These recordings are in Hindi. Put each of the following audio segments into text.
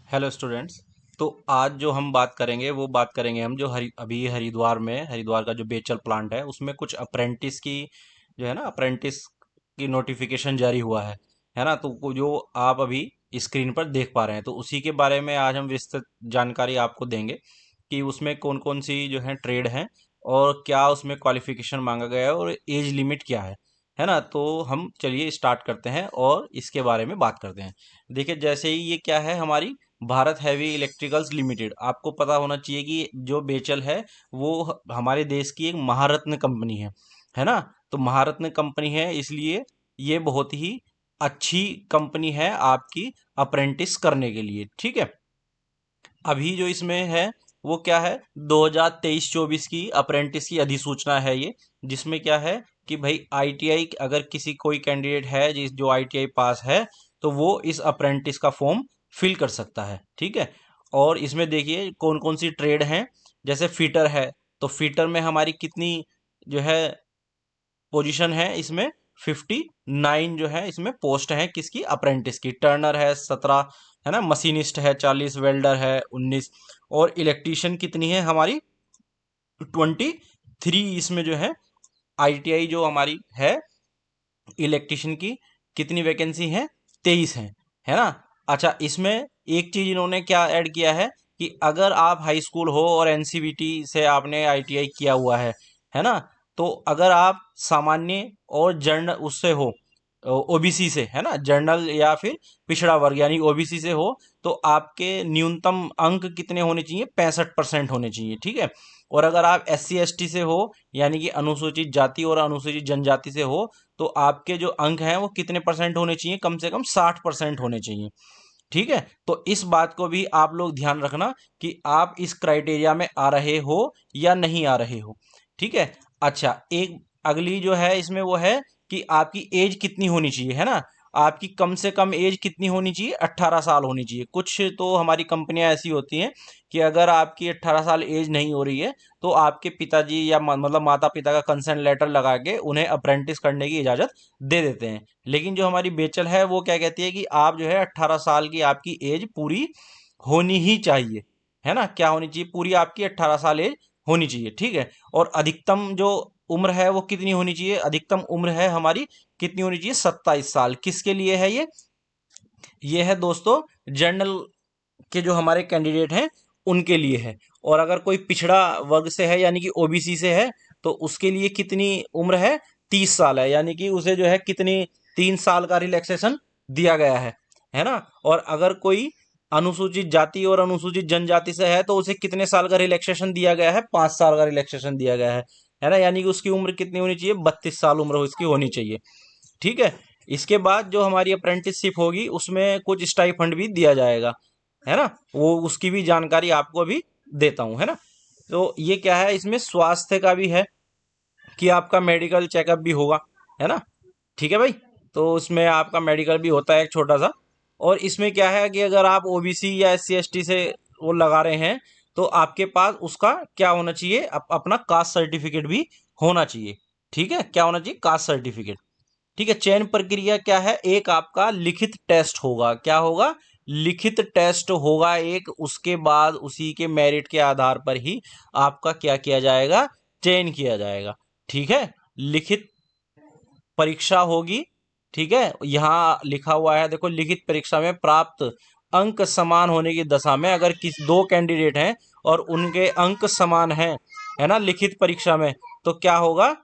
Hello students. तो आज जो हम बात करेंगे वो बात करेंगे हम जो अभी हरिद्वार का जो बेचल प्लांट है उसमें कुछ अप्रेंटिस की जो है ना अप्रेंटिस की नोटिफिकेशन जारी हुआ है ना। तो जो आप अभी स्क्रीन पर देख पा रहे हैं तो उसी के बारे में आज हम विस्तृत जानकारी आपको देंगे कि उसमें कौन कौन सी जो है ट्रेड हैं और क्या उसमें क्वालिफिकेशन मांगा गया है और एज लिमिट क्या है ना। तो हम चलिए स्टार्ट करते हैं और इसके बारे में बात करते हैं। देखिए, जैसे ही ये क्या है, हमारी भारत हैवी इलेक्ट्रिकल्स लिमिटेड, आपको पता होना चाहिए कि जो बेचल है वो हमारे देश की एक महारत्न कंपनी है ना। तो महारत्न कंपनी है, इसलिए ये बहुत ही अच्छी कंपनी है आपकी अप्रेंटिस करने के लिए। ठीक है, अभी जो इसमें है वो क्या है, 2023-24 की अप्रेंटिस की अधिसूचना है ये, जिसमें क्या है कि भाई आईटीआई, अगर किसी कोई कैंडिडेट है जिस जो आईटीआई पास है तो वो इस अप्रेंटिस का फॉर्म फिल कर सकता है। ठीक है, और इसमें देखिए कौन कौन सी ट्रेड हैं। जैसे फीटर है, तो फीटर में हमारी कितनी जो है पोजीशन है इसमें, 59 जो है इसमें पोस्ट है किसकी, अप्रेंटिस की। टर्नर है 17, है ना। मशीनिस्ट है 40, वेल्डर है 19, और इलेक्ट्रीशियन कितनी है हमारी, 23 इसमें जो है। आईटीआई जो हमारी है इलेक्ट्रीशियन की कितनी वैकेंसी है, 23 है ना। अच्छा, इसमें एक चीज इन्होंने क्या ऐड किया है कि अगर आप हाई स्कूल हो और एनसीवीटी से आपने आईटीआई किया हुआ है ना, तो अगर आप सामान्य और जर्नल उससे हो, ओबीसी से, है ना, जर्नल या फिर पिछड़ा वर्ग यानी ओबीसी से हो, तो आपके न्यूनतम अंक कितने होने चाहिए, 65% होने चाहिए। ठीक है, और अगर आप एस सी एस टी से हो यानी कि अनुसूचित जाति और अनुसूचित जनजाति से हो, तो आपके जो अंक हैं वो कितने परसेंट होने चाहिए, कम से कम 60% होने चाहिए। ठीक है, तो इस बात को भी आप लोग ध्यान रखना कि आप इस क्राइटेरिया में आ रहे हो या नहीं आ रहे हो। ठीक है, अच्छा, एक अगली जो है इसमें वो है कि आपकी एज कितनी होनी चाहिए, है ना। आपकी कम से कम एज कितनी होनी चाहिए, 18 साल होनी चाहिए। कुछ तो हमारी कंपनियां ऐसी होती हैं कि अगर आपकी 18 साल एज नहीं हो रही है तो आपके पिताजी या मतलब माता पिता का कंसेंट लेटर लगा के उन्हें अप्रेंटिस करने की इजाज़त दे देते हैं। लेकिन जो हमारी बेचल है वो क्या कहती है कि आप जो है 18 साल की आपकी एज पूरी होनी ही चाहिए, है ना। क्या होनी चाहिए, पूरी आपकी 18 साल एज होनी चाहिए। ठीक है, और अधिकतम जो उम्र है वो कितनी होनी चाहिए, अधिकतम उम्र है हमारी कितनी होनी चाहिए, 27 साल। किसके लिए है ये है दोस्तों, जनरल के जो हमारे कैंडिडेट हैं उनके लिए है। और अगर कोई पिछड़ा वर्ग से है यानी कि ओबीसी से है तो उसके लिए कितनी उम्र है, 30 साल है, यानी कि उसे जो है कितनी, 3 साल का रिलैक्सेशन दिया गया है ना। और अगर कोई अनुसूचित जाति और अनुसूचित जनजाति से है तो उसे कितने साल का रिलैक्सेशन दिया गया है, 5 साल का रिलैक्सेशन दिया गया है ना। यानी कि उसकी उम्र कितनी होनी चाहिए, 32 साल उम्र उसकी होनी चाहिए। ठीक है, इसके बाद जो हमारी अप्रेंटिसशिप होगी उसमें कुछ स्टाइफंड भी दिया जाएगा, है ना। वो उसकी भी जानकारी आपको अभी देता हूँ, है ना। तो ये क्या है, इसमें स्वास्थ्य का भी है कि आपका मेडिकल चेकअप भी होगा, है ना। ठीक है भाई, तो उसमें आपका मेडिकल भी होता है एक छोटा सा। और इसमें क्या है कि अगर आप ओबीसी या एससी एसटी से वो लगा रहे हैं तो आपके पास उसका क्या होना चाहिए, अपना कास्ट सर्टिफिकेट भी होना चाहिए। ठीक है, क्या होना चाहिए, कास्ट सर्टिफिकेट। ठीक है, चयन प्रक्रिया क्या है, एक आपका लिखित टेस्ट होगा। क्या होगा, लिखित टेस्ट होगा एक, उसके बाद उसी के मेरिट के आधार पर ही आपका क्या किया जाएगा, चयन किया जाएगा। ठीक है, लिखित परीक्षा होगी। ठीक है, यहाँ लिखा हुआ है देखो, लिखित परीक्षा में प्राप्त अंक समान होने की दशा में, अगर किस दो कैंडिडेट हैं और उनके अंक समान हैं, है ना, लिखित परीक्षा में, तो क्या होगा,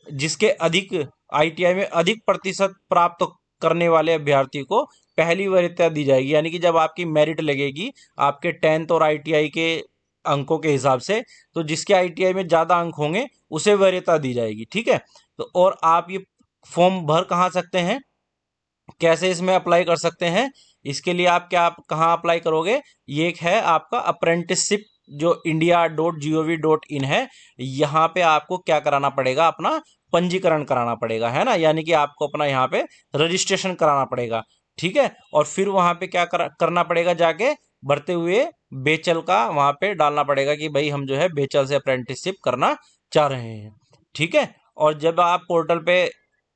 जिसके अधिक आईटीआई में अधिक प्रतिशत प्राप्त करने वाले अभ्यर्थी को पहली वरीयता दी जाएगी। यानी कि जब आपकी मेरिट लगेगी आपके 10th और आईटीआई के अंकों के हिसाब से, तो जिसके आईटीआई में ज्यादा अंक होंगे उसे वरीयता दी जाएगी। ठीक है, तो और आप ये फॉर्म भर कहाँ सकते हैं, कैसे इसमें अप्लाई कर सकते हैं, इसके लिए आप क्या, आप कहाँ अप्लाई करोगे, ये एक है आपका अप्रेंटिसशिप जो india.gov.in है। यहाँ पे आपको क्या कराना पड़ेगा, अपना पंजीकरण कराना पड़ेगा, है ना। यानी कि आपको अपना यहाँ पे रजिस्ट्रेशन कराना पड़ेगा। ठीक है, और फिर वहाँ पे क्या करना पड़ेगा, जाके भरते हुए बेचल का वहाँ पे डालना पड़ेगा कि भाई हम जो है बेचल से अप्रेंटिसशिप करना चाह रहे हैं। ठीक है, और जब आप पोर्टल पे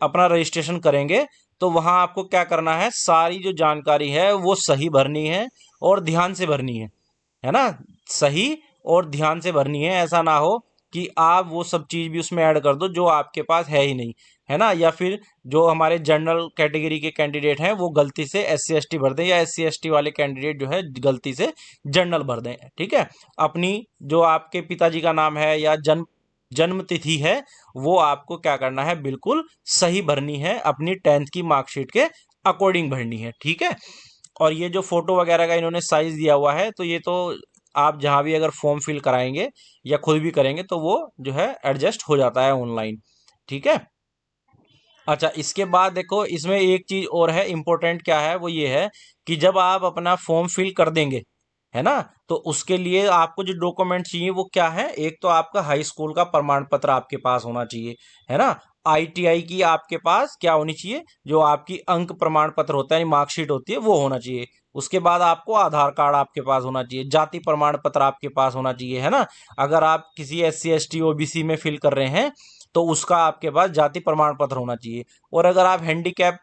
अपना रजिस्ट्रेशन करेंगे तो वहां आपको क्या करना है, सारी जो जानकारी है वो सही भरनी है और ध्यान से भरनी है ना, सही और ध्यान से भरनी है। ऐसा ना हो कि आप वो सब चीज भी उसमें ऐड कर दो जो आपके पास है ही नहीं, है ना, या फिर जो हमारे जनरल कैटेगरी के कैंडिडेट हैं वो गलती से SC ST भर दें, या SC ST वाले कैंडिडेट जो है गलती से जनरल भर दें। ठीक है, अपनी जो आपके पिताजी का नाम है या जन्म तिथि है वो आपको क्या करना है, बिल्कुल सही भरनी है, अपनी 10th की मार्कशीट के अकॉर्डिंग भरनी है। ठीक है, और ये जो फोटो वगैरह का इन्होंने साइज दिया हुआ है, तो ये तो आप जहां भी अगर फॉर्म फिल कराएंगे या खुद भी करेंगे तो वो जो है एडजस्ट हो जाता है ऑनलाइन। ठीक है, अच्छा इसके बाद देखो इसमें एक चीज और है इम्पोर्टेंट, क्या है वो ये है कि जब आप अपना फॉर्म फिल कर देंगे, है ना, तो उसके लिए आपको जो डॉक्यूमेंट चाहिए वो क्या है, एक तो आपका हाई स्कूल का प्रमाण पत्र आपके पास होना चाहिए, है ना, ITI की आपके पास क्या होनी चाहिए, जो आपकी अंक प्रमाण पत्र होता है, मार्कशीट होती है, वो होना चाहिए। उसके बाद आपको आधार कार्ड आपके पास होना चाहिए, जाति प्रमाण पत्र आपके पास होना चाहिए, है ना, अगर आप किसी SC ST OBC में फिल कर रहे हैं तो उसका आपके पास जाति प्रमाण पत्र होना चाहिए। और अगर आप हैंडीकैप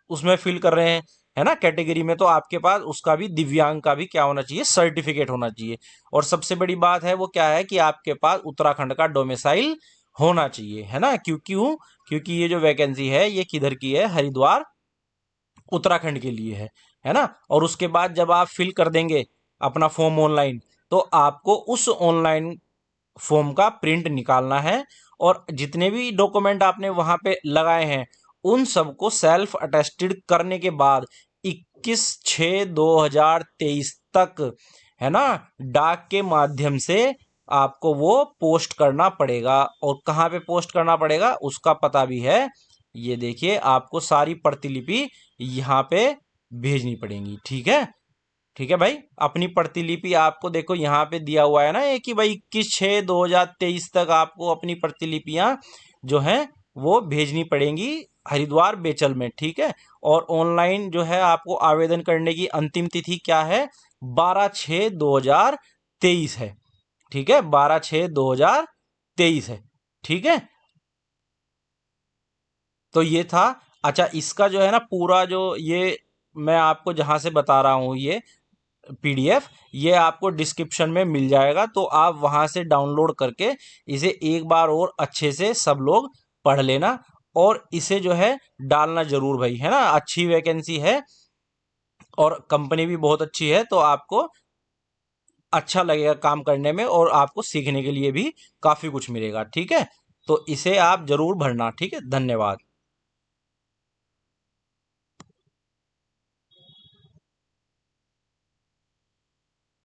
उसमें फिल कर रहे हैं, है ना, कैटेगरी में, तो आपके पास उसका भी, दिव्यांग का भी क्या होना चाहिए, सर्टिफिकेट होना चाहिए। और सबसे बड़ी बात है वो क्या है कि आपके पास उत्तराखंड का डोमिसाइल होना चाहिए, है ना, क्योंकि ये जो वैकेंसी है ये किधर की है, हरिद्वार उत्तराखंड के लिए है ना। और उसके बाद जब आप फिल कर देंगे अपना फॉर्म ऑनलाइन, तो आपको उस ऑनलाइन फॉर्म का प्रिंट निकालना है, और जितने भी डॉक्यूमेंट आपने वहां पे लगाए हैं उन सबको सेल्फ अटेस्टेड करने के बाद 21/6/2023 तक, है ना, डाक के माध्यम से आपको वो पोस्ट करना पड़ेगा। और कहाँ पे पोस्ट करना पड़ेगा उसका पता भी है, ये देखिए आपको सारी प्रतिलिपि यहाँ पे भेजनी पड़ेगी। ठीक है, ठीक है भाई, अपनी प्रतिलिपि आपको देखो यहाँ पे दिया हुआ है ना, ये कि भाई 21/6/2023 तक आपको अपनी प्रतिलिपियां जो हैं वो भेजनी पड़ेंगी हरिद्वार बेचल में। ठीक है, और ऑनलाइन जो है आपको आवेदन करने की अंतिम तिथि क्या है, 12/6/2023 है। ठीक है, 12/6/2023 है। ठीक है, तो ये था। अच्छा इसका जो है ना पूरा जो ये मैं आपको जहां से बता रहा हूं, ये PDF ये आपको डिस्क्रिप्शन में मिल जाएगा, तो आप वहां से डाउनलोड करके इसे एक बार और अच्छे से सब लोग पढ़ लेना, और इसे जो है डालना जरूर भाई, है ना, अच्छी वैकेंसी है और कंपनी भी बहुत अच्छी है, तो आपको अच्छा लगेगा काम करने में और आपको सीखने के लिए भी काफी कुछ मिलेगा। ठीक है, तो इसे आप जरूर भरना। ठीक है, धन्यवाद।